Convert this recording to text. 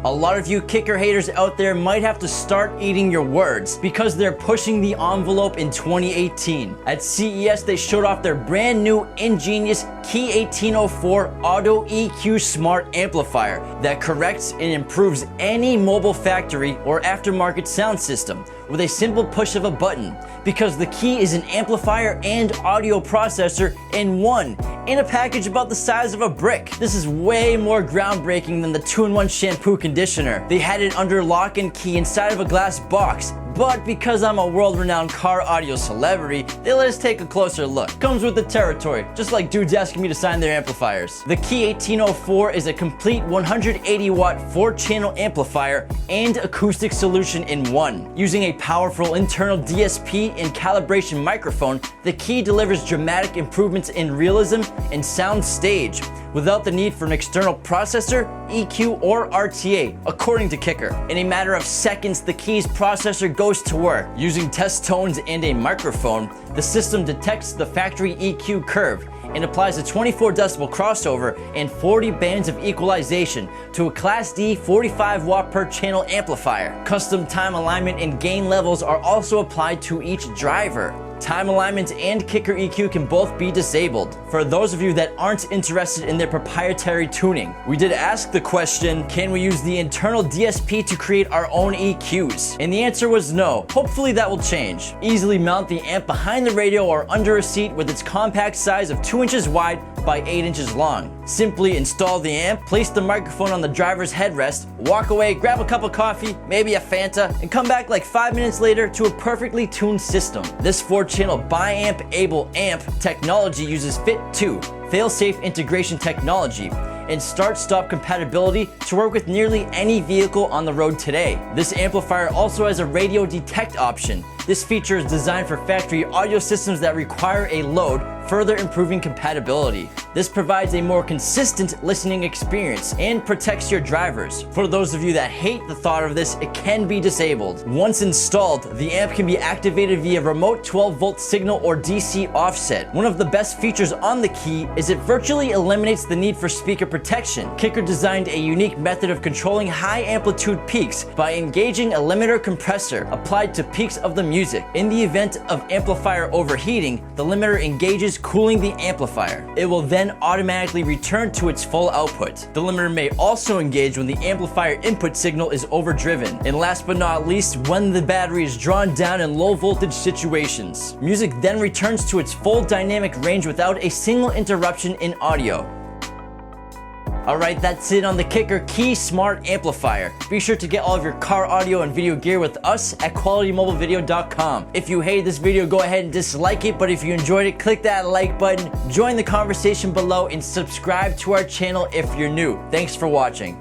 A lot of you kicker haters out there might have to start eating your words because they're pushing the envelope in 2018. At CES, they showed off their brand new ingenious KEY180.4 Auto EQ Smart Amplifier that corrects and improves any mobile factory or aftermarket sound system with a simple push of a button, because the Key is an amplifier and audio processor in one, in a package about the size of a brick. This is way more groundbreaking than the 2-in-1 shampoo conditioner. They had it under lock and key inside of a glass box, but because I'm a world-renowned car audio celebrity, they let us take a closer look. Comes with the territory, just like dudes asking me to sign their amplifiers. The KEY180.4 is a complete 180-watt 4-channel amplifier and acoustic solution in one. Using a powerful internal DSP and calibration microphone, the Key delivers dramatic improvements in realism and sound stage without the need for an external processor, EQ, or RTA, according to Kicker. In a matter of seconds, the Key's processor goes to work. Using test tones and a microphone, the system detects the factory EQ curve and applies a 24 decibel crossover and 40 bands of equalization to a Class D 45 watt per channel amplifier. Custom time alignment and gain levels are also applied to each driver. Time alignment and kicker EQ can both be disabled. For those of you that aren't interested in their proprietary tuning, we did ask the question, can we use the internal DSP to create our own EQs? And the answer was no. Hopefully that will change. Easily mount the amp behind the radio or under a seat with its compact size of 2 inches wide by 8 inches long. Simply install the amp, place the microphone on the driver's headrest, walk away, grab a cup of coffee, maybe a Fanta, and come back like 5 minutes later to a perfectly tuned system. This 4-channel bi-amp-able amp technology uses Fit2, fail-safe integration technology, and start-stop compatibility to work with nearly any vehicle on the road today. This amplifier also has a radio detect option. This feature is designed for factory audio systems that require a load, further improving compatibility. This provides a more consistent listening experience and protects your drivers. For those of you that hate the thought of this, it can be disabled. Once installed, the amp can be activated via remote 12-volt signal or DC offset. One of the best features on the Key is it virtually eliminates the need for speaker protection. Kicker designed a unique method of controlling high amplitude peaks by engaging a limiter compressor applied to peaks of the music. In the event of amplifier overheating, the limiter engages, cooling the amplifier. It will then automatically return to its full output. The limiter may also engage when the amplifier input signal is overdriven. And last but not least, when the battery is drawn down in low voltage situations. Music then returns to its full dynamic range without a single interruption in audio. Alright, that's it on the Kicker Key Smart Amplifier. Be sure to get all of your car audio and video gear with us at qualitymobilevideo.com. If you hated this video, go ahead and dislike it, but if you enjoyed it, click that like button, join the conversation below, and subscribe to our channel if you're new. Thanks for watching.